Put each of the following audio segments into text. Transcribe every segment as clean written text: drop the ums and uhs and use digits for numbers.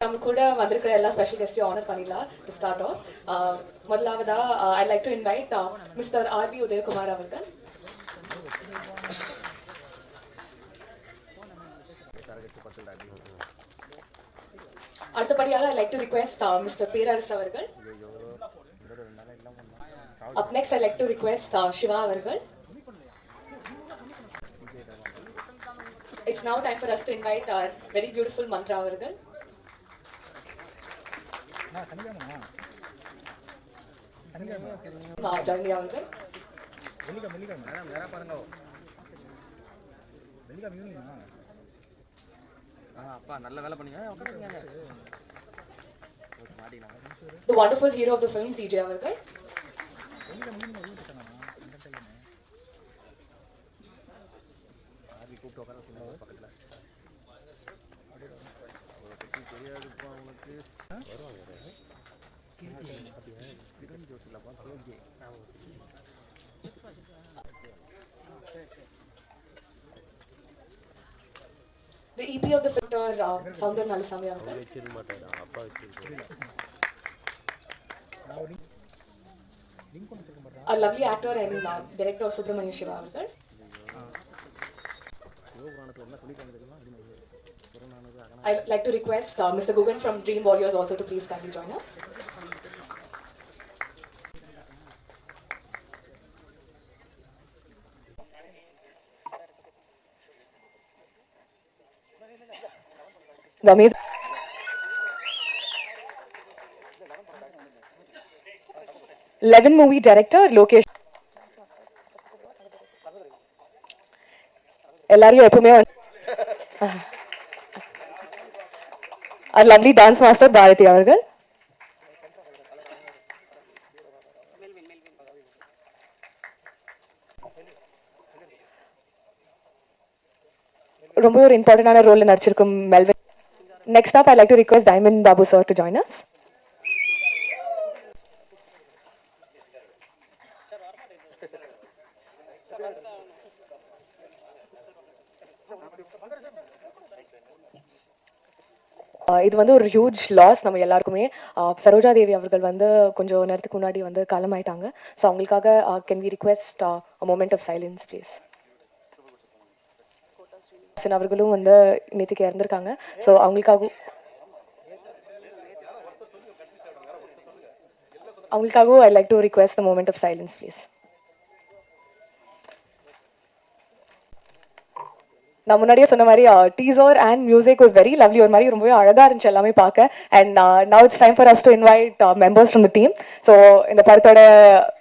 நம்ம கூட வந்திருக்கிற எல்லா ஸ்பெஷல் கெஸ்டையும் ஆனர் பண்ணிடலாம் டு ஸ்டார்ட் ஆஃப். முதலாவதா I like to invite mister R V Udhayakumar அவர்கள். அடுத்தபடியாக I like to request mister Perarasu அவர்கள். Up next I like to request Siva அவர்கள். It's now time for us to invite our very beautiful Mantra அவர்கள். ஜான்வி அவர்கள். The wonderful hero of the film TJ அவர்கள். The EP of the film Soundar Nalisamy அவர்கள். A lovely actor and director Subramanya Shiva அவர்கள். I like to request Mr. Gugan from Dream Warriors also to please kindly join us. The amazing 11 movie director Lokesh. எல்லாரையும் எப்பவுமே our lovely dance master Bharathi அவர்கள். ரொம்ப ஒரு இம்பார்ட்டன்டான ரோல்ல நடிச்சிருக்கும் Melvin. Next up, I'd like to request Diamond Babu sir to join us. இது வந்து ஒரு huge loss நம்ம எல்லாருக்குமே. சரோஜா தேவி அவர்கள் வந்து கொஞ்சம் நேரத்துக்கு முன்னாடி வந்து காலமாயிட்டாங்க. ஸோ அவங்களுக்காக can we request moment of silence please. அவர்களும் வந்து நேற்றுக்கு இறந்துருக்காங்க. ஸோ அவங்களுக்காகவும் I like to request the moment of silence please. நான் முன்னாடியே சொன்ன மாதிரி teaser and music was very lovely. ஒரு மாதிரி ரொம்பவே அழகா இருந்துச்சு எல்லாமே பார்க்க. And now it's time for us to invite members from the team. So இந்த படத்தோட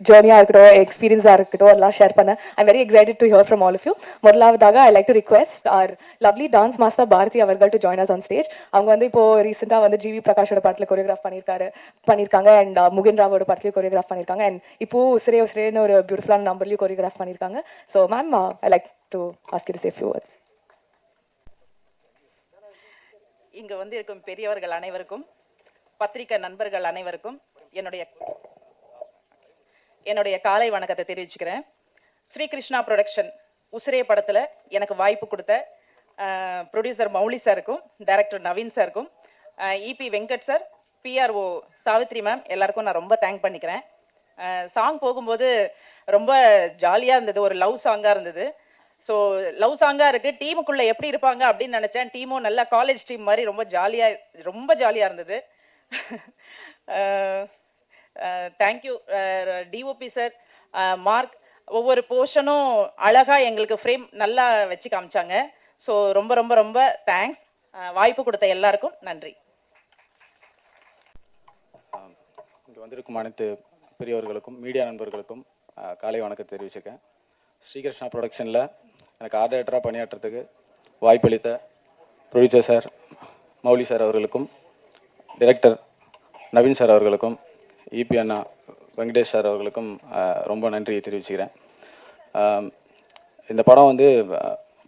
ஜேர்னியா இருக்கட்டும், எக்ஸ்பீரியன்ஸா இருக்கட்டும், எல்லாம் ஷேர் பண்ண I very excited to hear from all of you. முதலாவதாக I like to request our lovely dance master Bharathi அவர்கள் to join us on stage. அவங்க வந்து இப்போ ரீசெண்டாக வந்து ஜிவி பிரகாஷோட படத்தில் கொரியோகிராஃப் பண்ணியிருக்காங்க. அண்ட் முகின் ராவோட படத்துலையும் கொரியோகிராஃப் பண்ணியிருக்காங்க. அண்ட் இப்போ உசிரே உசிரேன்னு ஒரு பியூட்டிஃபுல்லான நம்பர்லையும் கொரியோகிராஃப் பண்ணியிருக்காங்க. So ma'am I like to ask you to say few words. இங்கு வந்து இருக்கும் பெரியவர்கள் அனைவருக்கும், பத்திரிகை நண்பர்கள் அனைவருக்கும் என்னுடைய காலை வணக்கத்தை தெரிவிச்சுக்கிறேன். ஸ்ரீகிருஷ்ணா ப்ரொடக்ஷன் உசிரே படத்துல எனக்கு வாய்ப்பு கொடுத்த ப்ரொடியூசர் மௌலி சாருக்கும், டைரக்டர் நவீன் சாருக்கும், EP Venkat sir, PRO Savitri ma'am எல்லாருக்கும் நான் ரொம்ப தேங்க் பண்ணிக்கிறேன். சாங் போகும்போது ரொம்ப ஜாலியா இருந்தது, ஒரு லவ் சாங்கா இருந்தது. ஸோ லவ் சாங்கா இருக்கு, டீமுக்குள்ள எப்படி இருப்பாங்க அப்படின்னு நினைச்சேன். டீமும் நல்ல காலேஜ் டீம் மாதிரி ரொம்ப ஜாலியா இருந்தது. Thank you DOP sir, mark. ஒவ்வொரு போர்ஷனும் அழகா எங்களுக்கு ஃப்ரேம் நல்லா வச்சு காமிச்சாங்க. ஸோ ரொம்ப ரொம்ப ரொம்ப தேங்க்ஸ். வாய்ப்பு கொடுத்த எல்லாருக்கும் நன்றி. இங்கே வந்திருக்கும் அனைத்து பெரியவர்களுக்கும் மீடியா நண்பர்களுக்கும் காலை வணக்கத்தை தெரிவிச்சிருக்கேன். ஸ்ரீகிருஷ்ணா ப்ரொடக்ஷனில் எனக்கு ஆர்ட் டைரக்டராக பணியாற்றுறதுக்கு வாய்ப்பளித்த ப்ரொடியூசர் சார் மௌலி சார் அவர்களுக்கும், டைரக்டர் நவீன் சார் அவர்களுக்கும், இபி அண்ணா வெங்கடேஷ் சார் அவர்களுக்கும் ரொம்ப நன்றியை தெரிவிச்சுக்கிறேன். இந்த படம் வந்து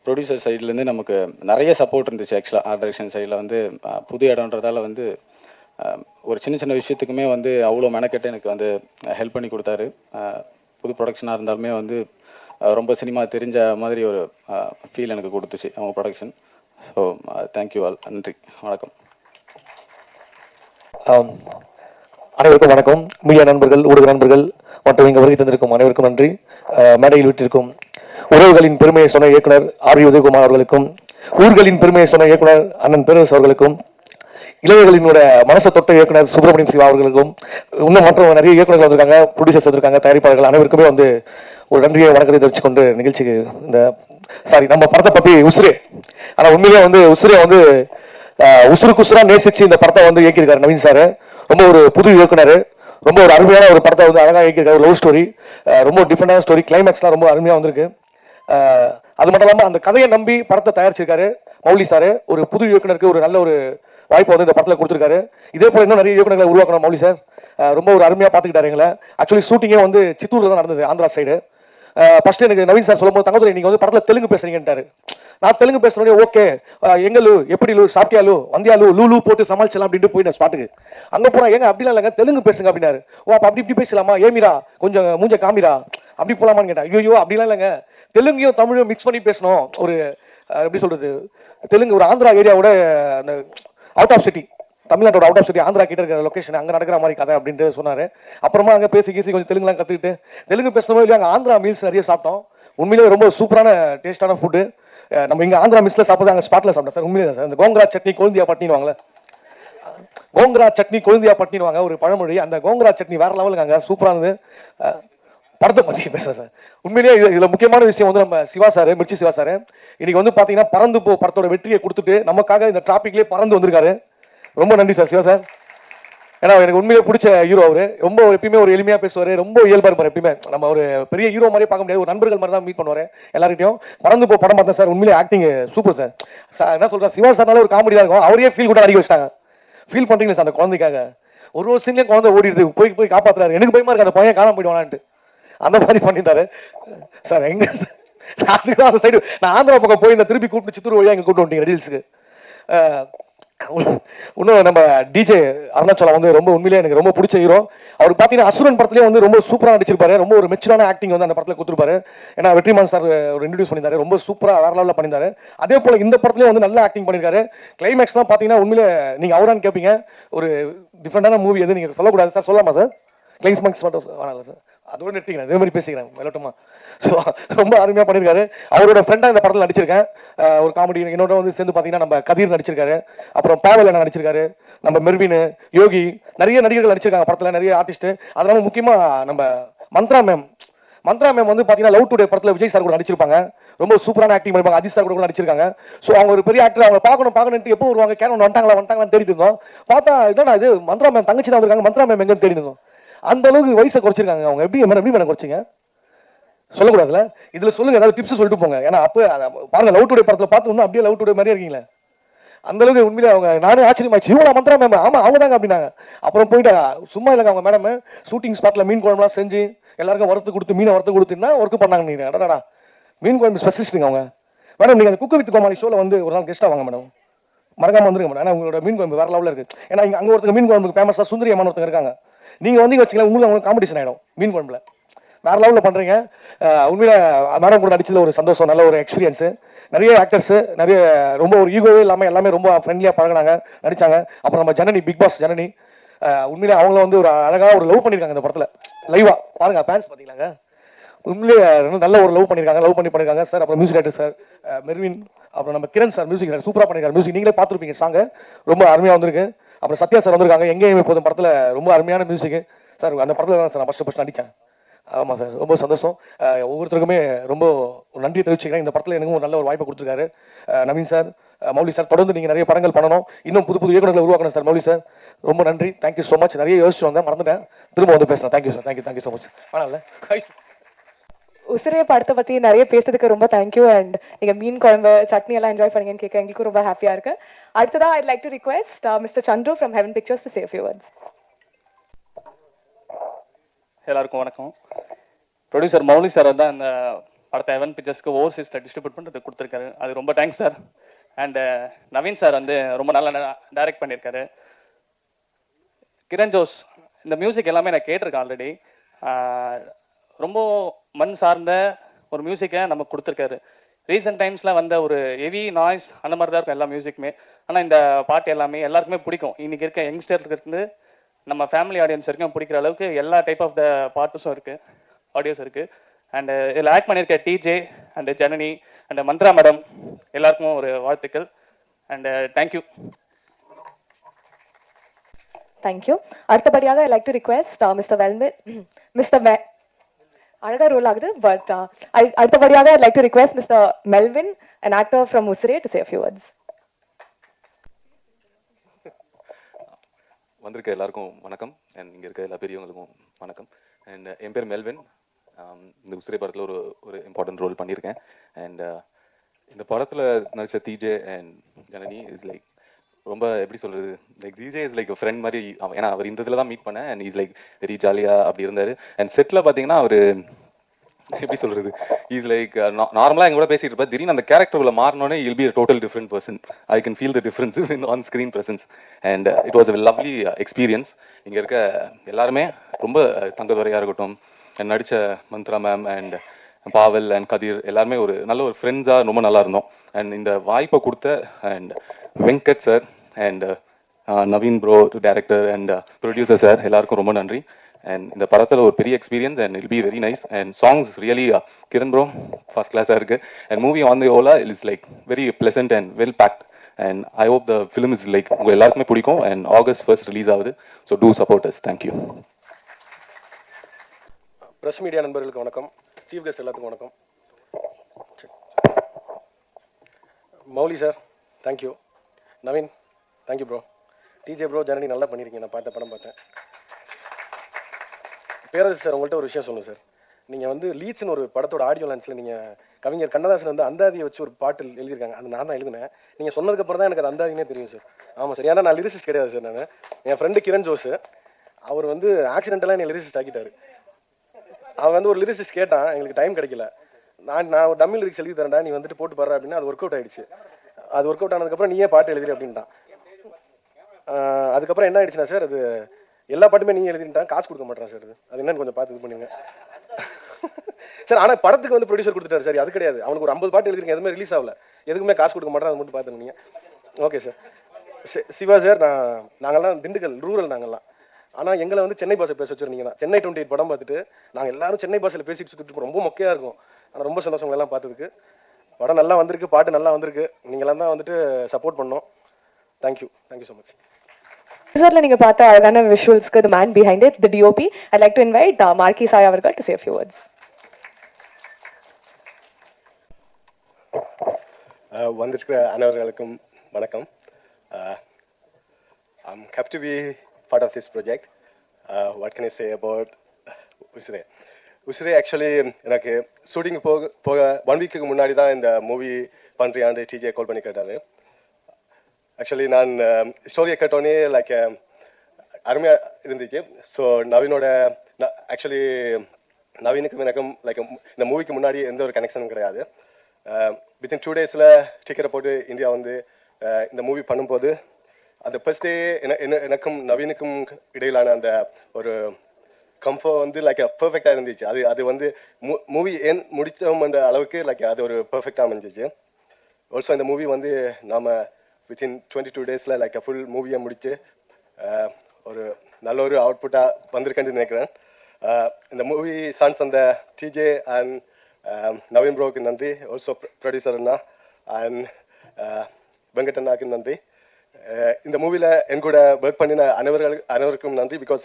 ப்ரொடியூசர் சைட்லேருந்து நமக்கு நிறைய சப்போர்ட் இருந்துச்சு. ஆக்சுவலாக ஆர்ட் டைரக்ஷன் சைடில் வந்து புது இடம்ன்றதால வந்து ஒரு சின்ன சின்ன விஷயத்துக்குமே வந்து அவ்வளோ மெனக்கெட்டு எனக்கு வந்து ஹெல்ப் பண்ணி கொடுத்தாரு. புது ப்ரொடக்ஷனாக இருந்தாலுமே வந்து ரொம்ப சினிமா தெரிஞ்ச மாதிரி ஒரு ஃபீல் எனக்கு கொடுத்துச்சு அவங்க ப்ரொடக்ஷன். So thank you all. நன்றி, வணக்கம். அனைவருக்கும் வணக்கம். மீடியா நண்பர்கள், ஊடக நண்பர்கள் மற்றும் இங்கு வருகை தந்திருக்கும் அனைவருக்கும் நன்றி. மேடையில் விட்டிருக்கும் உறவுகளின் பெருமையை சொன்ன இயக்குனர் ஆர் உதயகுமார் அவர்களுக்கும், ஊர்களின் பெருமையை சொன்ன இயக்குனர் அண்ணன் பேரரசு அவர்களுக்கும், இளைஞர்களினோட மனசை தொட்ட இயக்குனர் சுப்பிரமணியம் சிவா அவர்களுக்கும், இன்னும் மற்றும் நிறைய இயக்குநர்கள் வந்திருக்காங்க, ப்ரொடியூசர்ஸ் வந்திருக்காங்க, தயாரிப்பாளர்கள் அனைவருக்குமே வந்து ஒரு நன்றியை வணக்கத்தை தெரிவிச்சு கொண்டு நிகழ்ச்சிக்கு இந்த நம்ம படத்தை பத்தி உசுரே, ஆனா உண்மையிலேயே வந்து உசுரே வந்து உசுருக்கு உசுரா நேசிச்சு இந்த படத்தை வந்து இயக்கியிருக்காரு நவீன் சார். ரொம்ப ஒரு புது இயக்குனர், ரொம்ப ஒரு அருமையான ஒரு படத்தை வந்து அழகாக இயக்கியிருக்காரு. லவ் ஸ்டோரி, ரொம்ப டிஃப்ரெண்டான ஸ்டோரி, கிளைமேக்ஸ்லாம் ரொம்ப அருமையாக வந்திருக்கு. அது மட்டும் இல்லாமல் அந்த கதையை நம்பி படத்தை தயாரிச்சிருக்காரு மௌலி சார். ஒரு புது இயக்குனருக்கு ஒரு நல்ல ஒரு வாய்ப்பு வந்து இந்த படத்தில் கொடுத்துருக்காரு. இதே போல இன்னும் நிறைய இயக்குநர்களை உருவாக்கணும் மௌலி சார். ரொம்ப ஒரு அருமையாக பார்த்துக்கிட்டாரு எங்களை. ஆக்சுவலி ஷூட்டிங்கே வந்து சித்தூர்ல தான் நடந்தது, ஆந்திரா சைடு. ஃபர்ஸ்ட் எனக்கு நவீன் சார் சொல்லும்போது, தங்கதுரை நீங்க வந்து படத்தில் தெலுங்கு பேசுறீங்கன்ட்டாரு. நான் தெலுங்கு பேசுறேன், ஓகே எங்கலு எப்படி லூ சாப்பிட்டியாலு வந்தியாலு லூ போட்டு சமாளிச்சலாம் அப்படின்ட்டு போய் நான் ஸ்பாட்டுக்கு அங்க போனா, ஏங்க அப்படிலாம் இல்லைங்க தெலுங்கு பேசுங்க அப்படின்னாரு. ஓ அப்ப அப்படி இப்படி பேசலாமா, ஏமிரா கொஞ்சம் மூஞ்ச காமிரா அப்படி போலாமான்னு கேட்டேன். ஐயோ அப்படிலாம் இல்லைங்க, தெலுங்கையும் தமிழையும் மிக்ஸ் பண்ணி பேசணும். ஒரு எப்படி சொல்றது, தெலுங்கு ஒரு ஆந்திரா ஏரியாவோட அந்த அவுட் ஆஃப் சிட்டி, தமிழ்நாட்டோட அவுட் ஆஃப் சிட்டி, ஆந்திரா கிட்ட இருக்கிற லொகேஷன், அங்கே நடக்கிற மாதிரி கதை அப்படின்ட்டு சொன்னாரு. அப்புறமா அங்கே பேசி கொஞ்சம் தெலுங்குலாம் கற்றுக்கிட்டு தெலுங்கு பேசணும் இல்லையா, அங்கே ஆந்திரா மீல்ஸ் நிறைய சாப்பிட்டோம். உண்மையிலேயே ரொம்ப சூப்பரான டேஸ்டான ஃபுட்டு. நம்ம இங்கே ஆந்திரா மிஸ்ல சாப்பிட்றது அங்கே ஸ்பாட்டில் சாப்பிட்டோம் சார். உண்மையிலே சார், இந்த கோங்கரா சட்னி கொழுந்தியா பட்டினு வாங்கல, கோங்கரா சட்னி கொழுந்தியா பட்டினு வாங்க ஒரு பழமொழி. அந்த கோங்கரா சட்னி வேற லெவலுக்கு அங்கே சூப்பராக இருந்தது. படத்தை பற்றி பேசுகிறேன் சார். உண்மையிலேயே இதில் முக்கியமான விஷயம் வந்து நம்ம சிவா சார், மிர்ச்சி சிவா சார் இன்னைக்கு வந்து பார்த்தீங்கன்னா பறந்து போ படத்தோட வெற்றியை கொடுத்துட்டு நமக்காக இந்த டிராபிக்லேயே பறந்து வந்திருக்காரு. ரொம்ப நன்றி சார் சிவா சார். ஏன்னா எனக்கு உண்மையிலே பிடிச்ச ஹீரோ அவரு. ரொம்ப எப்பயுமே ஒரு எளிமையா பேசுவார், ரொம்ப இயல்பா இருப்பார். எப்பயுமே நம்ம ஒரு பெரிய ஹீரோ மாதிரியே பார்க்க முடியாது, ஒரு நண்பர்கள் மாதிரி தான் மீட் பண்ணுவார் எல்லார்கிட்டையும். பறந்து போ படம் பார்த்தேன் சார், உண்மையிலே ஆக்டிங் சூப்பர் சார். என்ன சொல்றேன், சிவா சார்னால ஒரு காமெடியா இருக்கும், அவரே ஃபீல் கூட அடிக்க வச்சிட்டாங்க. ஃபீல் பண்றீங்களா சார் அந்த குழந்தைக்காக? ஒரு சீன்லேயே குழந்தை ஓடிடுது, போய் காப்பாத்துறாரு. எனக்கு பயமா இருக்கு அந்த பையன் காணாம போயிடுவானான்ட்டு. அந்த மாதிரி பண்ணிட்டாரு சார். எங்க அதுதான் அந்த சைடு நான் ஆந்திரா பக்கம் போய் இந்த திருப்பி கூப்பிட்டு சித்தூர் வழியா இங்கே கூப்பிட்டு வந்துட்டீங்க ரீல்ஸுக்கு. இன்னும் நம்ம டிஜே அருணாச்சலம் வந்து ரொம்ப உண்மையிலே எனக்கு ரொம்ப பிடிச்ச ஹீரோ. அவர் பார்த்தீங்கன்னா அசுரன் படத்துலேயே வந்து ரொம்ப சூப்பராக நடிச்சிருப்பாரு. ரொம்ப ஒரு மெச்சூரான ஆக்டிங் வந்து அந்த படத்தில் கொடுத்துருப்பாரு. ஏன்னா வெற்றிமான் சார் ஒரு இன்ட்ரடியூஸ் பண்ணியிருந்தாரு, ரொம்ப சூப்பராக வேற லெவலில் பண்ணியிருந்தாரு. அதே போல இந்த படத்துலேயும் வந்து நல்ல ஆக்டிங் பண்ணியிருக்காரு. கிளைமேக்ஸ்லாம் பார்த்தீங்கன்னா உண்மையிலே நீங்கள் அவரான்னு கேட்பீங்க. ஒரு டிஃப்ரெண்டான மூவி எது நீங்கள் சொல்லக்கூடாது சார், சொல்லலாமா சார்? கிளைமேக்ஸ் மட்டும் வேணாம்ல சார், அதோட நிறுத்திக்கிறேன், இதே மாதிரி பேசிக்கிறேன் மெலோட்டமா. ஸோ ரொம்ப அருமையாக பண்ணியிருக்காரு. அவரோட ஃப்ரெண்டாக இந்த படத்தில் நடிச்சிருக்கேன். ஒரு காமெடி என்னோட வந்து சேர்ந்து பார்த்தீங்கன்னா நம்ம கதிர் நடிச்சிருக்காரு, அப்புறம் பாவல் என்ன நடிச்சிருக்காரு, நம்ம மெர்வின், யோகி, நிறைய நடிகர்கள் நடிச்சிருக்காங்க படத்தில், நிறைய ஆர்டிஸ்ட். அதனால முக்கியமாக நம்ம மந்த்ரா மேம் வந்து பார்த்தீங்கன்னா லவ் டுடே படத்தில் விஜய் சார் கூட நடிச்சிருப்பாங்க. ரொம்ப சூப்பரான ஆக்டிங் பண்ணிருப்பாங்க. அஜித் சார் கூட நடிச்சிருக்காங்க. ஸோ அவங்க ஒரு பெரிய ஆக்டர், அவங்க பார்க்கணும்ட்டு எப்போ வருவாங்க, கேரளா வந்துட்டாங்களான்னு தேடிட்டு இருந்தோம். பார்த்தா என்னடா இது மந்த்ரா மேம் தங்கச்சி தான் வந்திருக்காங்க, மந்த்ரா மேம் எங்கன்னு தேடி இருந்தோம். அந்த அளவுக்கு வயசை குறைச்சிருக்காங்க அவங்க. எப்படி மேடம் குறைச்சிங்க சொல்லக்கூடாதுல, இதுல சொல்லுங்க, ஏதாவது டிப்ஸ் சொல்லிட்டு போங்க. ஏன்னா அப்போ பாருங்க லவ் டுடே படத்துல பார்த்து இன்னும் அப்படியே லவ் டுடே மாதிரியே இருக்கீங்களே. அந்த அளவுக்கு உண்மையிலே அவங்க, நானே ஆச்சரியமாச்சு, இவ்வளோ மந்த்ரா மேம், ஆமா அவங்க தாங்க அப்படின்னாங்க. அப்புறம் போயிட்டு சும்மா இல்லைங்க அவங்க மேடம் ஷூட்டிங் ஸ்பாட்ல மீன் குழம்புலாம் செஞ்சு எல்லாருக்கும் வறுத்து கொடுத்து, மீனை வறுத்து கொடுத்துன்னா ஒர்க் பண்ணாங்க. நீங்க அடடா மீன் குழம்பு ஸ்பெஷலிஸ்ட்டுங்க அவங்க. மேடம் நீங்க அந்த குக்கு வித் கோமாளி ஷோல வந்து ஒரு நாள் கெஸ்டா வாங்க மேடம், மறக்காம வந்துருங்க மேடம். ஏன்னா உங்களோட மீன் குழம்பு வேற லெவலில் இருக்கு. ஏன்னா அங்க ஒருத்தங்க மீன் குழம்புக்கு ஃபேமஸா சுந்தரி அம்மா ஒருத்தங்க இருக்காங்க. நீங்க வந்து வச்சுக்கலாம், உங்களுக்கு காம்படிஷன் ஆயிடும் மீன் குழம்புல. வேற லெவலில் பண்றீங்க. உண்மையில மேடம் கூட நடிச்சதுல ஒரு சந்தோஷம், நல்ல ஒரு எக்ஸ்பீரியன்ஸ். நிறைய ஆக்டர்ஸ் நிறைய ரொம்ப ஒரு ஈகோவே இல்லாமல் எல்லாமே ரொம்ப ஃப்ரெண்ட்லியாக பழகினாங்க, நடிச்சாங்க. அப்புறம் நம்ம ஜனனி, பிக் பாஸ் ஜனனி, உண்மையிலே அவங்கள வந்து ஒரு அழகாக ஒரு லவ் பண்ணியிருக்காங்க இந்த படத்தில். லைவா பாருங்க, ஃபேன்ஸ் பார்த்தீங்களாங்க, உண்மையிலே நல்ல ஒரு லவ் பண்ணியிருக்காங்க சார். அப்புறம் மியூசிக் டைரக்டர் சார் மெர்வின், அப்புறம் நம்ம கிரண் சார் மியூசிக் டைரக்டர் சூப்பராக பண்ணியிருக்காரு. மியூசிக் நீங்களே பார்த்துருப்பீங்க, சாங்கு ரொம்ப அருமையாக வந்திருக்கு. அப்புறம் சத்யா சார் வந்திருக்காங்க, எங்கேயுமே போதும் படத்தில் ரொம்ப அருமையான மியூசிக் சார். அந்த படத்தில் தான் சார் நான் ஃபர்ஸ்ட் நடித்தேன். ஆமாம் சார், ரொம்ப சந்தோஷம். ஒவ்வொருத்தருக்குமே ரொம்ப ஒரு நன்றி தெரிவிச்சுக்கிறேன். இந்த படத்தில் எனக்கும் ஒரு நல்ல ஒரு வாய்ப்பை கொடுத்துருக்காரு நவீன் சார், மௌலி சார். தொடர்ந்து நீங்கள் நிறைய படங்கள் பண்ணணும், இன்னும் புது புது இயக்குநர்களை உருவாக்கணும் சார். மௌலி சார் ரொம்ப நன்றி, தேங்க்யூ ஸோ மச். நிறைய யோசிச்சு வந்தேன், மறந்துட்டேன், திரும்ப வந்து பேசலாம். Thank you sir, thank you so much. ஆனால் உசிரே படத்தை பத்தி நிறைய பேசுறதுக்கு ரொம்ப தேங்க்யூ. அண்ட் நீங்க மீன் குழம்பு சட்னி எல்லாம் என்ஜாய் பண்ணீங்கன்னு கேட்க எங்களுக்கும் ரொம்ப ஹாப்பியா இருக்கு. அடுத்ததா I'd like to request mister Chandru from heaven pictures to say a few words. எல்லாருக்கும் வணக்கம். ப்ரொடியூசர் மௌலி சார் தான் இந்த படத்தை ஹெவன் பிக்சர்ஸ்க்கு ஓவர்சீஸில் டிஸ்ட்ரிபியூட் பண்ணுறது கொடுத்துருக்காரு, அது ரொம்ப thanks sir. And Naveen sir வந்து ரொம்ப நல்லா டைரக்ட் பண்ணியிருக்காரு. கிரண் ஜோஸ் இந்த மியூசிக் எல்லாமே நான் கேட்டிருக்கேன் ஆல்ரெடி. ரொம்ப மண் சார்ந்த ஒரு மியூசிக்கை நமக்கு கொடுத்துருக்காரு. ரீசெண்ட் டைம்ஸில் வந்த ஒரு ஹெவி நாய்ஸ் அந்த மாதிரி தான் இருக்கும் எல்லா மியூசிக்குமே. ஆனால் இந்த பாட்டு எல்லாமே எல்லாருக்குமே பிடிக்கும். இன்றைக்கி இருக்க யங்ஸ்டர்லேருந்து நம்ம ஃபேமிலி ஆடியன்ஸ் வரைக்கும் பிடிக்கிற அளவுக்கு எல்லா டைப் ஆஃப் த பாட்டுஸும் இருக்குது, ஆடியோஸ் இருக்குது. அண்டு இதில் ஆக்ட் பண்ணியிருக்க DJ and Janani and Mantra madam எல்லாருக்கும் ஒரு வாழ்த்துக்கள். And thank you. தேங்க்யூ. அடுத்தபடியாக I like to request mister Melvin mister அழகா ரோல் ஆகுது பட் அடுத்தபடியாக I like to request mister Melvin an actor from Usire to say a few words. வந்திருக்க எல்லாருக்கும் வணக்கம் அண்ட் இங்கே இருக்க எல்லா பெரியவங்களுக்கும் வணக்கம். அண்ட் என் பேர் மெல்வின். இந்த உசிரை படத்தில் ஒரு இம்பார்ட்டன்ட் ரோல் பண்ணியிருக்கேன். அண்ட் இந்த படத்தில் நடித்த DJ and Janani is like ரொம்ப எப்படி சொல்கிறது, like DJ is like friend மாதிரி. ஏன்னா அவர் இந்த இதில் தான் மீட் பண்ணேன் அண்ட் இஸ் லைக் வெரி ஜாலியாக அப்படி இருந்தார். அண்ட் செட்டில் பார்த்தீங்கன்னா அவர் எப்படி சொல்கிறது, இஸ் லைக் நார்மலாக எங்க கூட பேசிட்டு இருப்பார். திடீர்னு அந்த கேரக்டர் மாறினோடனே he'll be total different person. I can feel the difference in on screen presence. And it was a lovely experience. இங்கே இருக்க எல்லாருமே ரொம்ப தங்கதுரையாக இருக்கட்டும், நடித்த Mantra ma'am and Paval and Kathir எல்லாருமே ஒரு நல்ல ஒரு ஃப்ரெண்ட்ஸாக ரொம்ப நல்லா இருந்தோம். அண்ட் இந்த வாய்ப்பை கொடுத்த and Venkat sir and Naveen bro director and producer sir எல்லாருக்கும் ரொம்ப நன்றி. அண்ட் இந்த படத்தில் ஒரு பெரிய experience and will be very nice. And songs really Kiran bro first கிளாஸாக இருக்குது. And movie on the whole is like very pleasant and well packed. And I hope the film is like உங்கள் எல்லாருக்குமே பிடிக்கும். அண்ட் August 1 ரிலீஸ் ஆகுது. So do support us. Thank you. Press media நண்பர்களுக்கு வணக்கம். Chief guest எல்லாத்துக்கும் வணக்கம். Mouli sir thank you. Naveen thank you bro. DJ bro Janani நல்லா பண்ணியிருக்கீங்க. நான் பார்த்த படம் பார்த்தேன். பேரரசு சார் உங்கள்கிட்ட ஒரு விஷயம் சொல்லுங்கள் சார். நீங்கள் வந்து லீட்ஸ்னு ஒரு படத்தோட ஆடியோ லான்ச்சில் நீங்கள் கவிஞர் கண்ணதாசன் வந்து அந்தாதியை வச்சு ஒரு பாட்டு எழுதியிருக்காங்க. அது நான் தான் எழுதினேன். நீங்கள் சொன்னதுக்கப்புறம் தான் எனக்கு அது அந்தாதினே தெரியும் சார். ஆமாம் சார். ஏன்னா நான் லிரிசிஸ்ட் கிடையாது சார். நான் என் ஃப்ரெண்டு கிரண் ஜோஸ் அவர் வந்து ஆக்சிடென்டலாக என்னை லிரிசிஸ்ட் ஆக்கிட்டார். அவன் வந்து ஒரு லிரிசிஸ்ட் கேட்டான், எங்களுக்கு டைம் கிடைக்கல. நான் ஒரு டம்மி லிரிக்ஸ் எழுதி தரேன்டா, நீ வந்துட்டு போட்டு பாரு அப்படின்னா அது ஒர்க் அவுட் ஆயிடுச்சு. அது ஒர்க் அவுட் ஆனதுக்கப்புறம் நீயே பாட்டு எழுதிரு அப்படின்ட்டான். அதுக்கப்புறம் என்ன ஆயிடுச்சுன்னா சார், அது எல்லா பாட்டுமே நீங்கள் எழுதிட்டான், காசு கொடுக்க மாட்டேறான் சார். அது என்னன்னு கொஞ்சம் பார்த்து இது பண்ணுங்க சார். ஆனால் படத்துக்கு வந்து ப்ரொடியூசர் கொடுத்துட்டாரு சார். அது கிடையாது, அவனுக்கு ஒரு 50 பாட்டு எழுதிருக்கேன், எதுவுமே ரிலீஸ் ஆகல, எதுக்குமே காசு கொடுக்க மாட்டேன். அதை மட்டும் பார்த்துருந்தீங்க. Okay sir. சிவா சார், நாங்கள்லாம் திண்டுக்கல் ரூரல் நாங்கள்லாம். ஆனால் எங்களை வந்து சென்னை பாஷை பேச வச்சுருந்தீங்க தான். சென்னை 28 படம் பார்த்துட்டு நாங்கள் எல்லாரும் சென்னை பாஷையில் பேசிட்டு சுற்றிட்டு ரொம்ப மொக்கையாக இருக்கும். ஆனால் ரொம்ப சந்தோஷம் எல்லாம் பார்த்ததுக்கு. படம் நல்லா வந்திருக்கு, பாட்டு நல்லா வந்திருக்கு. நீங்களாம் தான் வந்துட்டு சப்போர்ட் பண்ணோம். Thank you so much. டீசர்ல நீங்க பார்த்த அழகான விஷுவல்ஸ்க்கு the man behind it, the DOP, I'd like to invite Marky Sai அவர்கள் to say a few words. வந்திருக்கிற அனைவர்களுக்கும் வணக்கம். I'm happy to be part of this project. What can I say about Usire? Usire actually எனக்கு shooting போக 1 வீக்குக்கு முன்னாடி தான் இந்த மூவி பண்ணுறியான்னு டிஜே கால் பண்ணி கேட்டாரு. ஆக்சுவலி நான் ஸ்டோரியை கேட்டோன்னே லைக் அருமையாக இருந்துச்சு. ஸோ நவீனோட ஆக்சுவலி நவீனுக்கும் எனக்கும் லைக் இந்த மூவிக்கு முன்னாடி எந்த ஒரு கனெக்ஷனும் கிடையாது. வித்தின் 2 டேஸில் டிக்கெட்டை போட்டு இந்தியா வந்து இந்த மூவி பண்ணும்போது அந்த ஃபர்ஸ்ட் டே எனக்கும் நவீனுக்கும் இடையிலான அந்த ஒரு கம்ஃபர்ட் வந்து லைக் பர்ஃபெக்டாக இருந்துச்சு. அது வந்து மூவி ஏன் முடித்தோம்ன்ற அளவுக்கு லைக் அது ஒரு பர்ஃபெக்டாக அமைஞ்சிச்சு. ஆல்சோ இந்த மூவி வந்து நாம் வித்தின் 22 டேஸில் லைக் ஃபுல் மூவியை முடித்து ஒரு நல்ல ஒரு அவுட்புட்டாக வந்திருக்கேன்னு நினைக்கிறேன். இந்த மூவி சான்ஸ் அந்த டிஜே அண்ட் நவீன் ப்ரோவுக்கு நன்றி. Also producer Anna and Venkat அண்ணாக்கு நன்றி. இந்த மூவியில் என் கூட ஒர்க் பண்ணின அனைவருக்கும் நன்றி. Because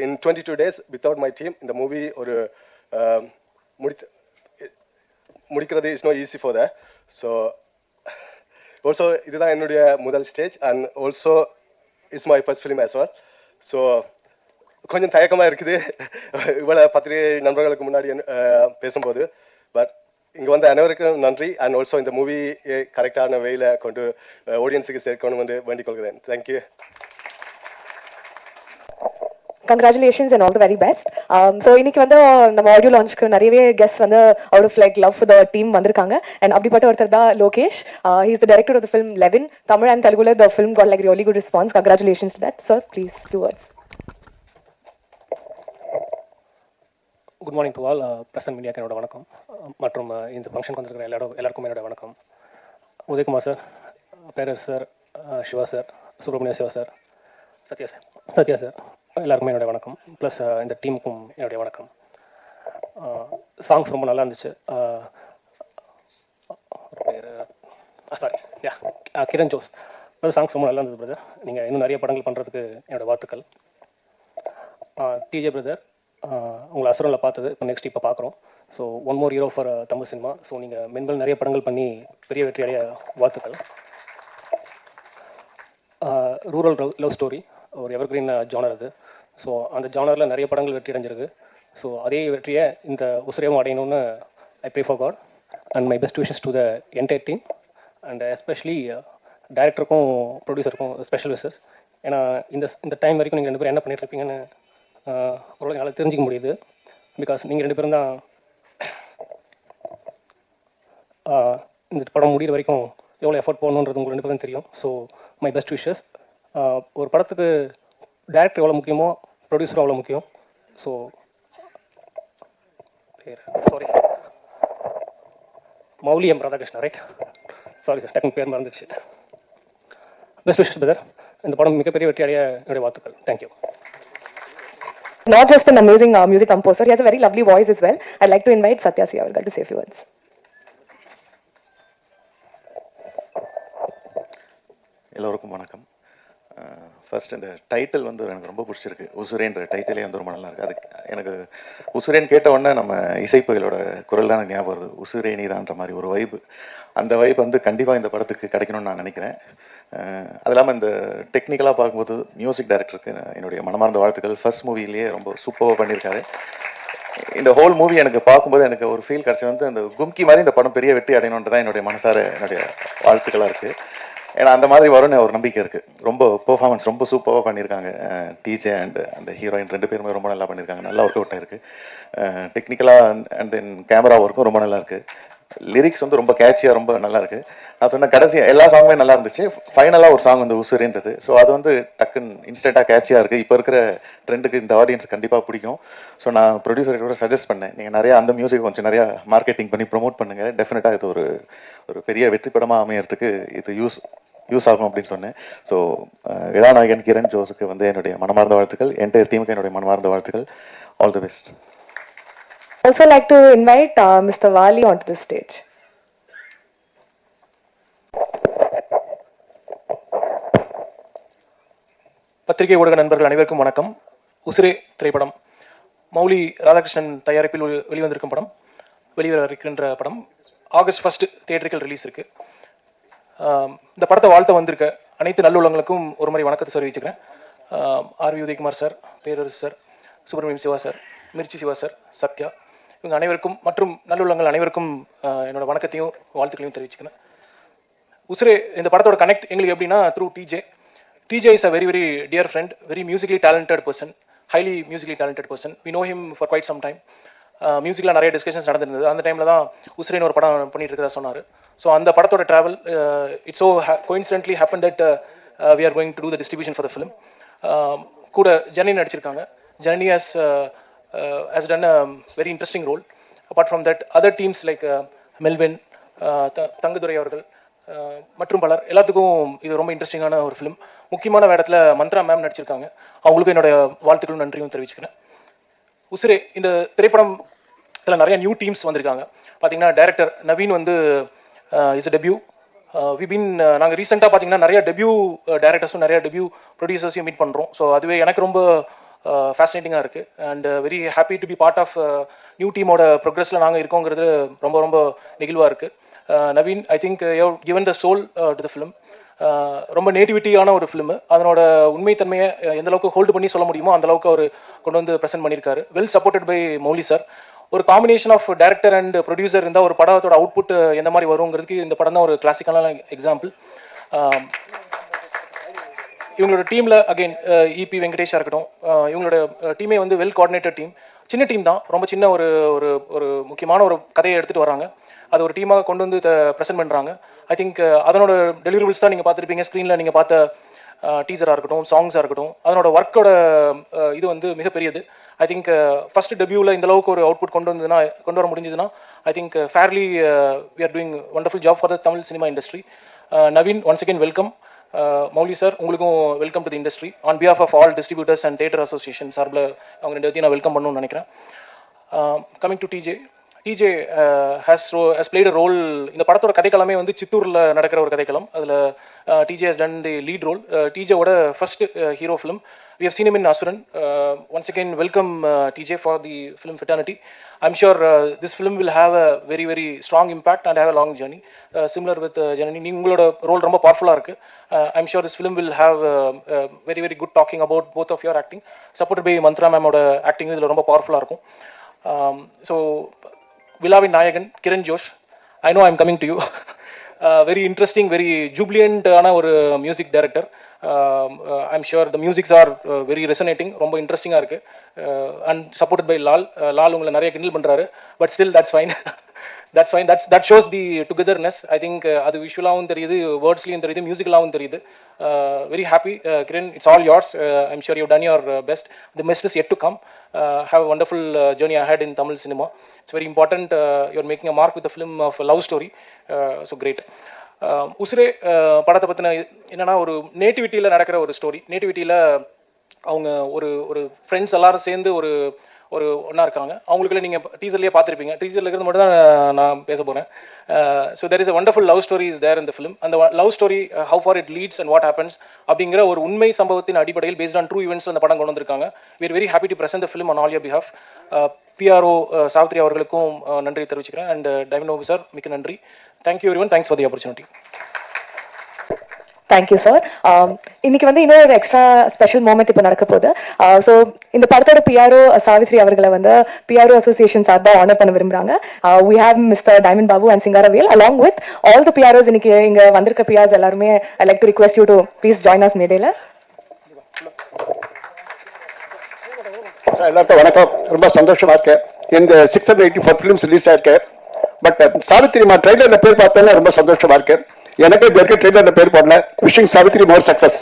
in 22 days without my team இந்த மூவி ஒரு முடிக்கிறது is no easy for that. So also இதுதான் என்னுடைய முதல் stage and also it's my first film as well. So கொஞ்சம் தயக்கமாக இருக்குது இவ்வளோ பத்திரிகை நண்பர்களுக்கு முன்னாடி பேசும்போது. பட் இங்கே வந்த அனைவருக்கும் நன்றி. அண்ட் ஆல்சோ இந்த மூவி கரெக்டான வேயில் கொண்டு ஆடியன்ஸுக்கு சேர்க்கணும் என்று வேண்டிக் கொள்கிறேன். Thank you. Congratulations and all the very best. So இன்னைக்கு வந்து நம்ம ஆடியோ லான்ச்க்கு நிறையவே கெஸ்ட் வந்து out of like love for the team வந்திருக்காங்க. and அப்படிப்பட்ட ஒருத்தர் தான் Lokesh. He is the director of the film Levin. Tamil and Telugu the film got like really good response. Congratulations to that. Sir, please 2 words. Good morning to all present மீடியாக்கு என்னோட வணக்கம் மற்றும் இந்த ஃபங்க்ஷனுக்கு வந்திருக்கிற எல்லாருக்கும் என்னோட வணக்கம். உதயகுமார் சார், பேரர் sir, Siva sir, Subramaniya Siva sir, Sathya sir எல்லாருக்குமே என்னுடைய வணக்கம். ப்ளஸ் இந்த டீமுக்கும் என்னுடைய வணக்கம். சாங்ஸ் ரொம்ப நல்லா இருந்துச்சு. பேர் சாரி கிரண் ஜோஸ். சாங்ஸ் ரொம்ப நல்லா இருந்தது பிரதர். நீங்கள் இன்னும் நிறைய படங்கள் பண்ணுறதுக்கு என்னோடய வாழ்த்துக்கள். டிஜே பிரதர், உங்களை அசுரனில் பார்த்தது, இப்போ நெக்ஸ்ட் இப்போ பார்க்குறோம். So one more hero for Tamil cinema. So நீங்கள் மென்மேல் நிறைய படங்கள் பண்ணி பெரிய வெற்றி அடைய வாழ்த்துக்கள். ரூரல் லவ் ஸ்டோரி ஒரு எவர்கிரீன் ஜானர் அது. ஸோ அந்த ஜானரில் நிறைய படங்கள் வெற்றி அடைஞ்சிருக்கு. ஸோ அதே வெற்றியை இந்த உசிரேவும் அடையணும்னு I pray for God and my best wishes to the entire team and especially டைரக்டருக்கும் ப்ரொடியூசருக்கும் ஸ்பெஷல் விஷஸ். ஏன்னா இந்த டைம் வரைக்கும் நீங்கள் 2 பேரும் என்ன பண்ணிட்டுருப்பீங்கன்னு ஒரு என்னால் தெரிஞ்சிக்க முடியுது. பிகாஸ் நீங்கள் 2 பேரும் தான் இந்த படம் முடிகிற வரைக்கும் எவ்வளோ எஃபர்ட் போடணுன்றது உங்களுக்கு 2 பேரும் தெரியும். So my best wishes. ஒரு படத்துக்கு டைரக்டர் எவ்வளோ முக்கியமோ ப்ரொடியூசரும் அவ்வளோ முக்கியம். So sorry, Mouli M Radhakrishna, right? Sorry sir, டக்குனு பேர் மறந்துடுச்சு. Best wishes brother. இந்த படம் மிகப்பெரிய வெற்றி அடைய என்னுடைய வாழ்த்துக்கள். Thank you. Not just an amazing music composer, he has a very lovely voice as well. I'd like to invite Satya Siyavargal to say a few words. எல்லோருக்கும் வணக்கம். ஃபர்ஸ்ட் இந்த டைட்டில் வந்து எனக்கு ரொம்ப பிடிச்சிருக்கு. உசுரேன்ற டைட்டிலே வந்து ரொம்ப நல்லா இருக்குது. அது எனக்கு உசுரேன்னு கேட்ட உடனே நம்ம இசைப்புகளோட குரல் தான் ஞாபகம் வருது. உசுரே நீதான்ற மாதிரி ஒரு வைப்பு. அந்த வைப் வந்து கண்டிப்பாக இந்த படத்துக்கு கிடைக்கணும்னு நான் நினைக்கிறேன். அது இல்லாமல் இந்த டெக்னிக்கலாக பார்க்கும்போது மியூசிக் டைரக்டருக்கு என்னுடைய மனமார்ந்த வாழ்த்துக்கள். ஃபர்ஸ்ட் மூவிலேயே ரொம்ப சூப்பராக பண்ணியிருக்காரு. இந்த ஹோல் மூவி எனக்கு பார்க்கும்போது எனக்கு ஒரு ஃபீல் கிடச்சி வந்து அந்த கும்கி மாதிரி இந்த படம் பெரிய வெற்றி அடையணுன்றது தான் என்னுடைய மனசார என்னுடைய வாழ்த்துக்களாக இருக்குது. ஏன்னா அந்த மாதிரி வரும்னு ஒரு நம்பிக்கை இருக்குது. ரொம்ப பெர்ஃபார்மன்ஸ் ரொம்ப சூப்பராக பண்ணியிருக்காங்க. டிஜே அண்ட் அந்த ஹீரோயின் 2 பேருமே ரொம்ப நல்லா பண்ணியிருக்காங்க. நல்லா ஒர்க் அவுட் ஆயிருக்கு. டெக்னிக்கலாக அண்ட் தென் கேமரா ஒர்க்கும் ரொம்ப நல்லா இருக்குது. லிரிக்ஸ் வந்து ரொம்ப கேட்சியாக ரொம்ப நல்லா இருக்குது. நான் சொன்ன கடைசி எல்லா சாங்குமே நல்லா இருந்துச்சு. ஃபைனலாக ஒரு சாங் வந்து உசுரேன்றது. ஸோ அது வந்து டக்குன்னு இன்ஸ்டண்ட்டாக கேட்சியாக இருக்குது. இப்போ இருக்கிற ட்ரெண்டுக்கு இந்த ஆடியன்ஸ் கண்டிப்பாக பிடிக்கும். ஸோ நான் ப்ரொடியூசர்கிட்ட கூட சஜஸ்ட் பண்ணேன், நீங்கள் நிறையா அந்த மியூசிக் கொஞ்சம் நிறையா மார்க்கெட்டிங் பண்ணி ப்ரொமோட் பண்ணுங்கள். டெஃபினட்டாக இது ஒரு பெரிய வெற்றி படமாக அமையறதுக்கு இது யூஸ் ஆகும் அப்படின்னு சொன்னேன். ஸோ இளநாயகன் கிரண் ஜோஸுக்கு வந்து என்னுடைய மனமார்ந்த வாழ்த்துக்கள். என்டையர் டீமுக்கு என்னுடைய மனமார்ந்த வாழ்த்துக்கள். All the best. Also like to invite Mr. Wali onto the stage. பத்திரிகை ஊடக நண்பர்கள் அனைவருக்கும் வணக்கம். உசிரே திரைப்படம் மௌலி ராதாகிருஷ்ணன் தயாரிப்பில் வெளிவந்திருக்கும் படம். வெளிவர இருக்கின்ற படம் ஆகஸ்ட் 1 தியேட்டரிக்கல் ரிலீஸ் இருக்கு. இந்த படத்தை வாழ்த்த வந்திருக்க அனைத்து நல்லுள்ளங்களுக்கும் ஒரு முறை வணக்கத்தை தெரிவிச்சுக்கிறேன். RV Udhayakumar sir, Perarasu sir, Subramaniam Siva sir, Mirchi Siva sir, Sathya, இவங்க அனைவருக்கும் மற்றும் நல்லுள்ளங்கள் அனைவருக்கும் என்னோட வணக்கத்தையும் வாழ்த்துக்களையும் தெரிவிச்சுக்கிறேன். உசிரே இந்த படத்தோட கனெக்ட் எங்களுக்கு எப்படின்னா through DJ. DJ is a very very dear friend, very musically talented person, highly musically talented person. We know him for quite some time. மியூசிக்கில் நிறைய டிஸ்கஷன்ஸ் நடந்திருந்தது. அந்த டைமில் தான் உசிரேன்னு ஒரு படம் பண்ணிட்டு இருக்கிறதா சொன்னார். ஸோ அந்த படத்தோட travel it's so coincidentally happen that we are going to do the distribution for the film. கூட ஜெர்னி நடிச்சிருக்காங்க. Journey has done a very interesting role. Apart from that, other teams like Melvin, Thangadurai அவர்கள் மற்றும் பலர் எல்லாத்துக்கும் இது ரொம்ப இன்ட்ரெஸ்டிங்கான ஒரு ஃபிலிம். முக்கியமான வேடத்தில் மந்த்ரா மேம் நடிச்சிருக்காங்க. அவங்களுக்கும் என்னோட வாழ்த்துக்களும் நன்றியும் தெரிவிச்சுக்கிறேன். உசிரே இந்த திரைப்படத்தில் நிறைய நியூ டீம்ஸ் வந்திருக்காங்க. பார்த்தீங்கன்னா டைரக்டர் நவீன் வந்து இஸ் டெபியூ. நாங்கள் ரீசெண்டாக பார்த்தீங்கன்னா நிறைய டெபியூ டைரக்டர்ஸும் நிறைய டெபியூ ப்ரொடியூசர்ஸையும் மீட் பண்ணுறோம். ஸோ அதுவே எனக்கு ரொம்ப ஃபேசினேட்டிங்காக இருக்குது and very happy to be part of new டீமோட ப்ரோக்ரஸில் நாங்கள் இருக்கோங்கிறது ரொம்ப ரொம்ப நெகிழ்வாக இருக்குது. Naveen, I think given the soul to the film. ரொம்ப நேட்டிவிட்டியான ஒரு ஃபிலிமு. அதனோட உண்மைத்தன்மையை எந்த அளவுக்கு ஹோல்டு பண்ணி சொல்ல முடியுமோ அந்த அளவுக்கு அவர் கொண்டு வந்து ப்ரெசென்ட் பண்ணியிருக்காரு. Well supported by Mouli sir. ஒரு combination of director and producer இருந்தால் ஒரு படத்தோட அவுட்புட் எந்த மாதிரி வருங்கிறதுக்கு இந்த படம் தான் ஒரு கிளாசிக்கான எக்ஸாம்பிள். இவங்களோட டீமில் அகைன் இபி வெங்கடேஷாக இருக்கட்டும், இவங்களோட டீமே வந்து வெல் கோஆர்டினேட்டட் டீம். சின்ன டீம் தான், ரொம்ப சின்ன ஒரு ஒரு ஒரு முக்கியமான ஒரு கதையை எடுத்துகிட்டு வராங்க. அது ஒரு டீமாக கொண்டு வந்து ப்ரெசென்ட் பண்ணுறாங்க. ஐ திங்க் அதனோட டெலிவரிபிள்ஸ் தான் நீங்கள் பார்த்துருப்பீங்க. ஸ்க்ரீனில் நீங்கள் பார்த்த டீசராக இருக்கட்டும், சாங்ஸாக இருக்கட்டும், அதனோட ஒர்க்கோட இது வந்து மிகப்பெரியது. ஐ திங்க் ஃபர்ஸ்ட் டெபியூவில் இந்த அளவுக்கு ஒரு அவுட்புட் கொண்டு வர முடிஞ்சதுன்னா I think fairly we are doing wonderful job for the Tamil cinema industry. Naveen, once again welcome. Mouli sir, உங்களுக்கும் welcome to the industry. On behalf of all distributors and theatre association சார்பில் அவங்க 2 பேர்த்தையும் நான் வெல்கம் பண்ணணும்னு நினைக்கிறேன். Coming to DJ. DJ has played a role. இந்த படத்தோட கதைக்களமே வந்து சித்தூரில் நடக்கிற ஒரு கதைக்களம். அதில் DJ has done the lead role. டிஜேவோட first hero film. We have seen him in Asuran. Once again, welcome TJ for the film Fraternity. I'm sure this film will have a very, very strong impact and have a long journey. Similar with Janani, உங்களோட role ரொம்ப பவர்ஃபுல்லாக இருக்கு. I'm sure this film will have very, very good talking about both of your acting. Supported by Manthra மேமோட acting இதில் ரொம்ப பவர்ஃபுல்லாக இருக்கும். So விழாவின் நாயகன் கிரண் ஜோஷ், I know I'm coming to you. Very interesting, very jubilant ஆன ஒரு music director. I'm sure the musics are very resonating, ரொம்ப இன்ட்ரெஸ்டிங்காக இருக்குது. And supported by Lal. Lal உங்களை நிறைய கிண்டல் பண்ணுறாரு, but still that's fine. That's fine. That shows the togetherness. I think அது விஷுவலாகவும் தெரியுது, வேர்ட்ஸ்லையும் தெரியுது, மியூசிக்கலாகவும் தெரியுது. Very happy. Kiran, it's all yours. I'm sure you've done your best. The best is yet to come. Have a wonderful journey ahead in Tamil cinema. It's very important. You're making a mark with the film of a love story. So great. உசுரே படத்தை பற்றின என்னென்னா, ஒரு நேட்டிவிட்டியில் நடக்கிற ஒரு story. நேட்டிவிட்டியில் அவங்க ஒரு friends எல்லாரும் சேர்ந்து ஒரு ஒன்றா இருக்காங்க. அவங்களுக்குள்ள நீங்கள் டீசர்லேயே பார்த்துருப்பீங்க. டீசரில் இருக்கிறது மட்டும் தான் நான் பேச போகிறேன். So there is a wonderful love story is there in the film. அந்த love story how far it leads and what happens அப்படிங்கிற ஒரு உண்மை சம்பவத்தின் அடிப்படையில் பேஸ்ட் ஆன் ட்ரூ ஈவெண்ட்ஸ் அந்த படம் கொண்டு வந்திருக்காங்க. We are very happy to present the film on all your behalf. PRO Savitri அவர்களுக்கும் நன்றி தெரிவிச்சுக்கிறேன். அண்ட் டைவன் ஓபி சார், மிக்க நன்றி. Thank you everyone. Thanks for the opportunity. Thank you sir. இன்னைக்கு வந்து இன்னொரு எக்ஸ்ட்ரா ஸ்பெஷல் மூமெண்ட் இப்போ நடக்க போகுது. ஸோ இந்த படத்தோட PRO சாவித்ரி அவர்களை வந்து PRO அசோசியேஷன் சார்பாக ஆனர் பண்ண விரும்புறாங்க. we have Mr. Diamond Babu and Singaravel along with all the PROs. இன்னைக்கு இங்க வந்திருக்க PRs எல்லாருமே I like to request you to please join us மேடையில். எல்லாருக்கும் வணக்கம். ரொம்ப சந்தோஷமா இருக்கு. இந்த 684 ஃபிலிம்ஸ் ரிலீஸ் ஆயிருக்கு. பட் சாவித்ரி ட்ரெய்லர்ல பேர் பார்த்தா ரொம்ப சந்தோஷமா இருக்கு. எனக்கு இது வரைக்கும் ட்ரெய்லர்ல பேர் போடல. Wishing Savitri more success.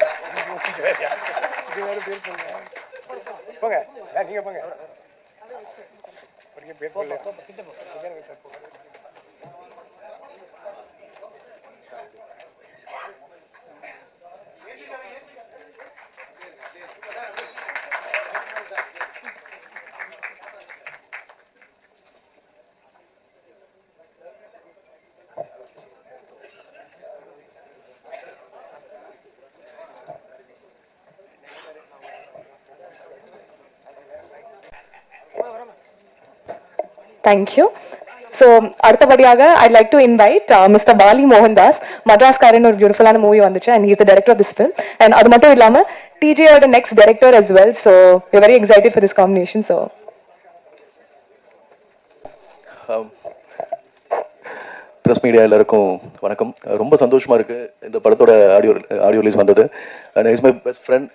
Thank you. So அடுத்தபடியாக I'd like to invite Mr. Bali Mohandas. மட்ராஸ்காரன் ஒரு பியூட்டிஃபுல்லான மூவி வந்துச்சு and he is the director of this film. And அது மட்டும் இல்லாம TJ ஓட next director as well. So we're very excited for this combination. So press media எல்லாருக்கும் வணக்கம். ரொம்ப சந்தோஷமா இருக்கு இந்த படத்தோட ஆடியோ ரிலீஸ் வந்தது. And is my best friend.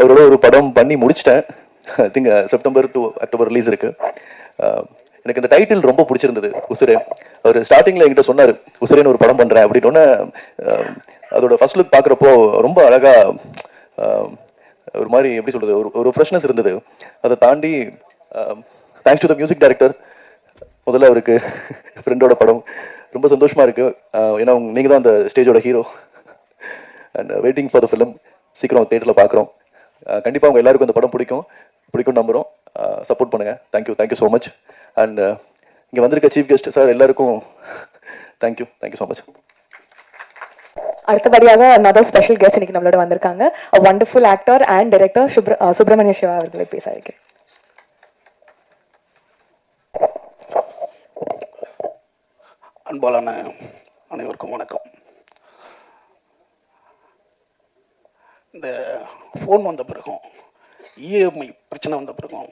அவரோட ஒரு படம் பண்ணி முடிச்சிட்டேன். I think September to October release இருக்கு. எனக்கு இந்த டைட்டில் ரொம்ப பிடிச்சிருந்தது, உசுரே. அவர் ஸ்டார்டிங்ல என்கிட்ட சொன்னார், உசுரேன்னு ஒரு படம் பண்றேன் அப்படின்னு. அதோட ஃபர்ஸ்ட் லுக் பார்க்குறப்போ ரொம்ப அழகா ஒரு மாதிரி எப்படி சொல்றது, ஒரு ஃப்ரெஷ்னஸ் இருந்தது. அதை தாண்டி thanks to the music director. முதல்ல அவருக்கு ஃப்ரெண்டோட படம் ரொம்ப சந்தோஷமா இருக்கு. ஏன்னா நீங்க தான் அந்த ஸ்டேஜோட hero. And waiting for the film. சீக்கிரம் தியேட்டர்ல பார்க்குறோம். கண்டிப்பா உங்க எல்லாருக்கும் இந்த படம் பிடிக்கும் நம்புறோம். சப்போர்ட் பண்ணுங்க. Thank you so much. அண்ட் இங்க வந்திருக்க சீஃப் கெஸ்ட் சார் எல்லாருக்கும் தேங்க்யூ ஸோ மச். அடுத்தபடியாக another special guest இன்னைக்கு நம்மளோட வந்திருக்காங்க. a wonderful actor and director Subramania Siva அவர்களை பேச அழைக்கிறேன். அன்பாலான அனைவருக்கும் வணக்கம். இந்த ஃபோன் வந்த பிறகும், EMI பிரச்சனை வந்த பிறகும்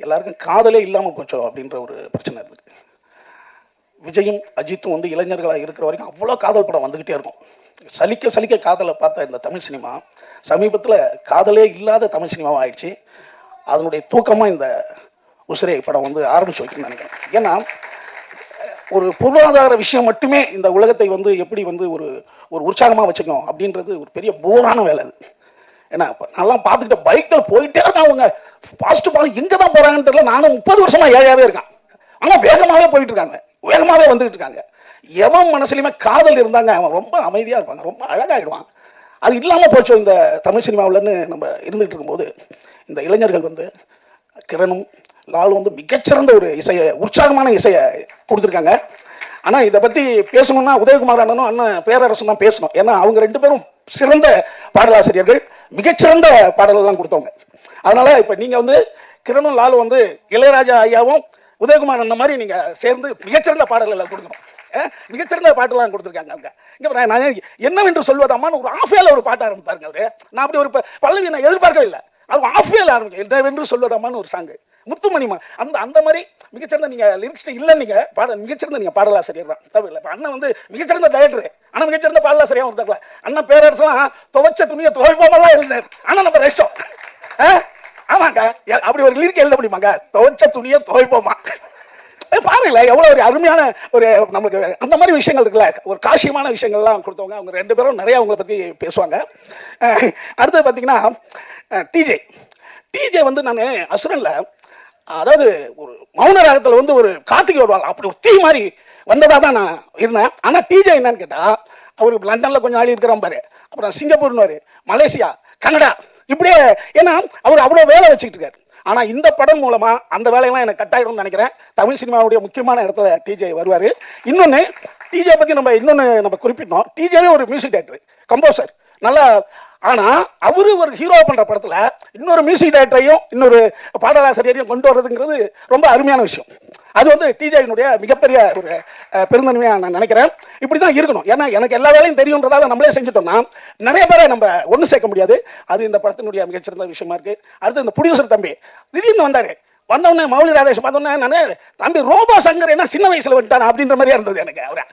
எல்லாருக்கும் காதலே இல்லாமல் போச்சோ அப்படின்ற ஒரு பிரச்சனை இருக்குது. விஜயும் அஜித்தும் வந்து இளைஞர்களாக இருக்கிற வரைக்கும் அவ்வளோ காதல் படம் வந்துக்கிட்டே இருக்கும். சலிக்க காதலை பார்த்த இந்த தமிழ் சினிமா சமீபத்தில் காதலே இல்லாத தமிழ் சினிமாவும் ஆயிடுச்சு. அதனுடைய தூக்கமாக இந்த உசிரை படம் வந்து ஆரம்பிச்சு வைக்கணும்னு நினைக்கிறேன். ஏன்னா ஒரு பொருளாதார விஷயம் மட்டுமே இந்த உலகத்தை வந்து எப்படி வந்து ஒரு உற்சாகமாக வச்சுக்கணும் அப்படின்றது ஒரு பெரிய போரான வேலை. அது ஏன்னா நல்லா பார்த்துக்கிட்ட பைக்கில் போயிட்டே இருக்கான். அவங்க ஃபாஸ்ட் பார்த்து எங்கே தான் போகிறாங்கன்னு தெரியல. நானும் 30 வருஷமா ஏழையாவே இருக்கான். ஆனால் வேகமாகவே போயிட்டு இருக்காங்க, வேகமாகவே வந்துகிட்டு இருக்காங்க. எவன் மனசுலையுமே காதல் இருந்தாங்க அவன் ரொம்ப அமைதியாக இருப்பாங்க, ரொம்ப அழகாகிடுவான். அது இல்லாமல் போச்சோ இந்த தமிழ் சினிமாவில்னு நம்ம இருந்துகிட்டு இருக்கும்போது இந்த இளைஞர்கள் வந்து கிரணும் லாலும் வந்து மிகச்சிறந்த ஒரு இசையை, உற்சாகமான இசையை கொடுத்துருக்காங்க. ஆனால் இதை பற்றி பேசணும்னா உதயகுமார் அண்ணனும் அண்ணன் பேரரசும் தான் பேசணும். ஏன்னா அவங்க 2 பேரும் சிறந்த பாடலாசிரியர்கள், மிகச்சிறந்த பாடலெல்லாம் கொடுத்தவங்க. அதனால இப்போ நீங்கள் வந்து கிரணும் லாலும் வந்து இளையராஜா ஐயாவும் உதயகுமார் அண்ணன் மாதிரி நீங்கள் சேர்ந்து மிகச்சிறந்த பாடல்களை கொடுக்கணும். மிகச்சிறந்த பாட்டெல்லாம் கொடுத்துருக்காங்க அவங்க. இங்கே நான் என்னவென்று சொல்வதாமான்னு ஒரு ஆஃபேல ஒரு பாட்டு ஆரம்பிப்பாருங்க அவரு. நான் அப்படி ஒரு பல்லவி நான் எதிர்பார்க்கவே இல்லை. அது ஆஃபேல ஆரம்பிக்கும், என்னவென்று சொல்வதாமான்னு ஒரு சாங்கு முத்துமணிமா. அந்த மாதிரி மிகச்சிறந்த நீங்கள் லிரிக்ஸ் இல்லைன்னு நீங்கள் மிகச்சிறந்த நீங்கள் பாடலாசிரியர் தான், தவிர இல்லை. அண்ணன் வந்து மிகச்சிறந்த டைரக்டர், ஆனால் மிகச்சிறந்த பாடலாசிரியர் இருந்தாங்களா. அண்ணன் பேரரசுலாம் துவைச்ச துணியை துவைப்போமெல்லாம் எழுதினார். ஆனால் நம்ம ரெஸ்டோம் ஆமாங்க, அப்படி ஒரு லிரிக் எழுத முடியுமாங்க? துவைச்ச துணியை துவைப்போமா? பாருங்கள எவ்வளவு ஒரு அருமையான ஒரு நமக்கு அந்த மாதிரி விஷயங்கள் இருக்குல்ல, ஒரு காசியமான விஷயங்கள்லாம் கொடுத்தவங்க. அவங்க 2 பேரும் நிறைய அவங்களை பற்றி பேசுவாங்க. அடுத்தது பார்த்தீங்கன்னா டிஜே வந்து நான் அசுரன்ல, அதாவது ஒரு மௌன ராகத்தில் வந்து ஒரு கார்த்திகை வருவாங்க, அப்படி ஒரு தீ மாதிரி வந்ததாக தான் நான் இருந்தேன். ஆனால் டிஜே என்னன்னு கேட்டால் அவருக்கு லண்டனில் கொஞ்சம் நாள் இருக்கிறோம் பாரு, அப்புறம் சிங்கப்பூர்னு, மலேசியா, கனடா, இப்படியே. ஏன்னா அவர் அவ்வளோ வேலை வச்சுக்கிட்டு இருக்காரு. ஆனால் இந்த படம் மூலமா அந்த வேலையெல்லாம் எனக்கு கட்டாயிரும்னு நினைக்கிறேன். தமிழ் சினிமாவுடைய முக்கியமான இடத்துல டிஜே வருவார். இன்னொன்று டிஜே பற்றி நம்ம குறிப்பிட்டோம். டிஜேவே ஒரு மியூசிக் டைரக்டர், கம்போசர், நல்லா. ஆனால் அவரு ஒரு ஹீரோ பண்ணுற படத்தில் இன்னொரு மியூசிக் டைரக்டரையும் இன்னொரு பாடலாசிரியரையும் கொண்டு வர்றதுங்கிறது ரொம்ப அருமையான விஷயம். அது வந்து டிஜேயினுடைய மிகப்பெரிய ஒரு பெருந்தன்மையாக நான் நினைக்கிறேன். இப்படி தான் இருக்கணும். ஏன்னா எனக்கு எல்லா வேலையும் தெரியுன்றதால நம்மளே செஞ்சுட்டோம்னா நிறைய பேரை நம்ம ஒன்று சேர்க்க முடியாது. அது இந்த படத்தினுடைய மிகச்சிறந்த விஷயமா இருக்கு. அடுத்து இந்த ப்ரொடியூசர் தம்பி திடீர்னு வந்தவுடனே மௌலி ராதேஷ் பார்த்தோன்னே நான் தம்பி ரோபோ சங்கர் என்ன சின்ன வயசுல வந்துட்டான் அப்படின்ற மாதிரியா இருந்தது எனக்கு. அவரை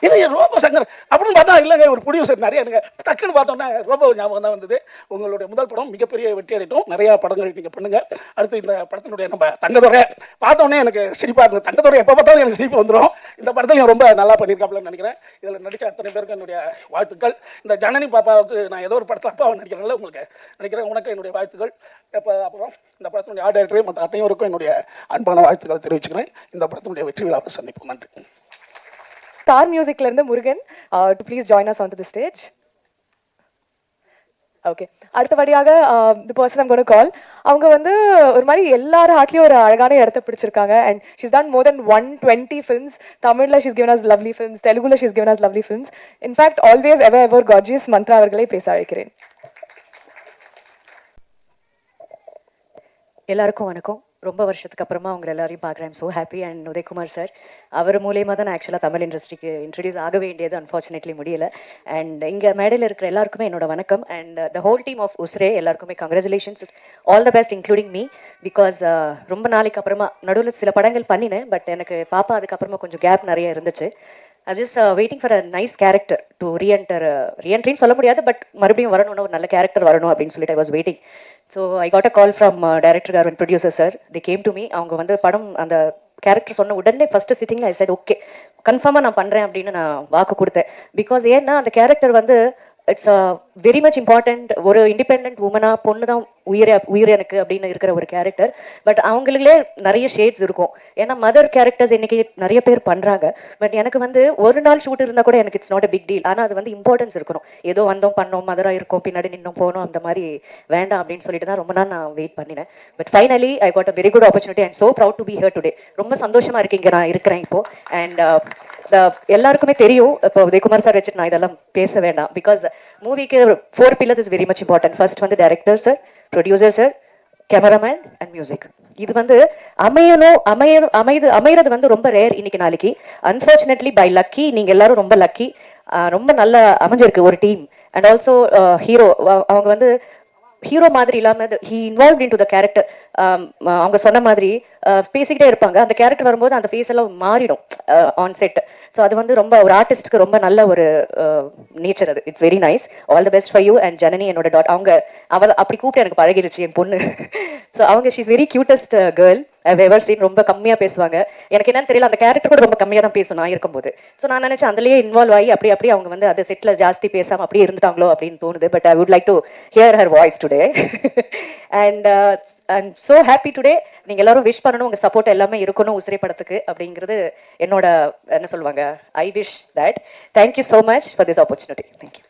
இல்லை ரோபோ சங்கர் அப்படின்னு பார்த்தா இல்லைங்க, ஒரு ப்ரொடியூசர் நிறைய எனக்கு டக்குன்னு பார்த்தோன்னே ரோபோ ஞாபகம் தான் வந்தது. உங்களுடைய முதல் படம் மிகப்பெரிய வெற்றி அடைத்தோம், நிறையா படங்கள் நீங்கள் பண்ணுங்க. அடுத்து இந்த படத்தினுடைய நம்ம தங்கதுரை பார்த்தோன்னே எனக்கு சிரிப்பாக இருந்தது. தங்கதுரை எப்போ பார்த்தாலும் எனக்கு சிரிப்பு வந்துடும். இந்த படத்தில் ரொம்ப நல்லா பண்ணியிருக்காப்லன்னு நினைக்கிறேன். இதில் நடித்த அத்தனை பேருக்கு என்னுடைய வாழ்த்துக்கள். இந்த ஜனனி பாப்பாவுக்கு நான் ஏதோ ஒரு படத்தில் அப்பாவை நடிக்கிறேன்ல, உங்களுக்கு நினைக்கிறேன், உனக்கு என்னுடைய வாழ்த்துக்கள். அப்புறம் இந்த படத்தினுடைய ஆர்ட் டைரக்டர் மற்ற அனைவருக்கும் என்னுடைய அன்பான வாழ்த்துக்களை தெரிவிச்சுக்கிறேன். இந்த படத்தினுடைய வெற்றி விழாவை சந்திப்போம். நன்றி. ஸ்டார் மியூசிக்ல இருந்து Murugan to please join us onto the stage. Okay, அடுத்தபடியாக தி பர்சன் ஐம் கோனா கால். அவங்க வந்து ஒரு மாதிரி எல்லாரும் ஹார்ட்லயும் ஒரு அழகான இடத்த பிடிச்சிருக்காங்க. And she's done more than 120 films. தமிழ்ல she's given us lovely films, தெலுங்குல she's given us lovely films. In fact always ever gorgeous Manthra அவர்களை பேச அழைக்கிறேன். எல்லாருக்கும் வணக்கம். ரொம்ப வருஷத்துக்கு அப்புறமா அவங்க எல்லாரையும் பார்க்குறேன். I'm so happy. And Udhayakumar sir அவர் மூலியமாக தான் நான் ஆக்சுவலாக தமிழ் இண்டஸ்ட்ரிக்கு இன்ட்ரடியூஸ் ஆக வேண்டியது, அன்ஃபார்ச்சுனேட்லி முடியல. அண்ட் இங்கே மேடையில் இருக்கிற எல்லாருக்குமே என்னோட வணக்கம். And the whole team of Usire எல்லாருக்குமே congratulations, all the best including me. Because ரொம்ப நாளைக்கு அப்புறமா நடுவில் சில படங்கள் பண்ணினேன், பட் எனக்கு பாப்பா அதுக்கப்புறமா கொஞ்சம் கேப் நிறைய இருந்துச்சு. I just waiting for a nice character to ரீஎன்ட்ரின்னு சொல்ல முடியாது, பட் மறுபடியும் வரணும்னு ஒரு நல்ல கேரக்டர் வரணும் அப்படின்னு சொல்லிட்டு I was waiting. So I got a call from director car and producer sir. The came to me. அவங்க வந்து படம் அந்த கேரக்டர் சொன்ன உடனே ஃபர்ஸ்ட் சிட்டிங்ல ஐ செட் ஓகே கன்ஃபார்மாக நான் பண்ணுறேன் அப்படின்னு நான் வாக்கு கொடுத்தேன். பிகாஸ் ஏன்னா அந்த கேரக்டர் வந்து இட்ஸ் வெரி மச் இம்பார்ட்டன்ட். ஒரு இண்டிபெண்ட் உமனா பொண்ணு தான் உயிர் எனக்கு அப்படின்னு இருக்கிற ஒரு கேரக்டர். பட் அவங்களுக்குலே நிறைய ஷேட்ஸ் இருக்கும். ஏன்னா மதர் கேரக்டர்ஸ் இன்னைக்கு நிறைய பேர் பண்றாங்க. பட் எனக்கு வந்து ஒரு நாள் ஷூட் இருந்தால் கூட எனக்கு it's not a big deal. ஆனால் அது வந்து இம்பார்ட்டன்ஸ் இருக்கணும். ஏதோ வந்தோம் பண்ணோம் மதராக இருக்கோம் பின்னாடி நின்னோம் போனோம் அந்த மாதிரி வேண்டாம் அப்படின்னு சொல்லிட்டு தான் ரொம்ப நாள் நான் வெயிட் பண்ணினேன். But finally I got a very good opportunity. And so proud to be here today. ரொம்ப சந்தோஷமா இருக்கீங்க நான் இருக்கிறேன் இப்போ. அண்ட் எல்லாருக்குமே தெரியும், இப்போ உதயகுமார் சார் வச்சுட்டு நான் இதெல்லாம் பேச வேண்டாம். பிகாஸ் மூவிக்கு 4 pillars is very much important. First வந்து director sir, producer sir, cameraman and music. இது வந்து அமையறது வந்து ரொம்ப ரேர் இன்னைக்கு நாளைக்கு. அன்ஃபார்ச்சுனேட்லி பை லக்கி நீங்க எல்லாரும் ரொம்ப லக்கி. ரொம்ப நல்லா அமைஞ்சிருக்கு ஒரு டீம். அண்ட் ஆல்சோ ஹீரோ அவங்க வந்து ஹீரோ மாதிரி இல்லாமல் he involve in to the character. அவங்க சொன்ன மாதிரி பேசிக்கிட்டே இருப்பாங்க. அந்த கேரக்டர் வரும்போது அந்த ஃபேஸ் எல்லாம் மாறிடும் ஆன் செட். ஸோ அது வந்து ரொம்ப ஒரு ஆர்டிஸ்ட்க்கு ரொம்ப நல்ல ஒரு நேச்சர். அது it's very nice. All the best for you. And Janani என்னோட அவள் அப்படி கூப்பிட்டு எனக்கு பழகிடுச்சு என் பொண்ணு. ஸோ அவங்க she's very cutest girl. Ever seen. ரொம்ப கம்மியாக பேசுவாங்க. எனக்கு என்னன்னு தெரியல, அந்த கேரக்டர் கூட ரொம்ப கம்மியாக தான் பேசும் நான் இருக்கும்போது. ஸோ நான் நினச்சேன் அதுலேயே இன்வால்வ் ஆகி அப்படி அவங்க வந்து அது செட்டில் ஜாஸ்தி பேசாமல் அப்படியே இருந்துட்டாங்களோ அப்படின்னு தோணுது. But I would like to hear her voice today. And I'm so happy today. நீங்கள் எல்லாரும் விஷ் பண்ணணும், உங்கள் சப்போர்ட் எல்லாமே இருக்கணும் உசிரை படத்துக்கு அப்படிங்கிறது என்னோட என்ன சொல்லுவாங்க, I wish that. Thank you so much for this opportunity. Thank you.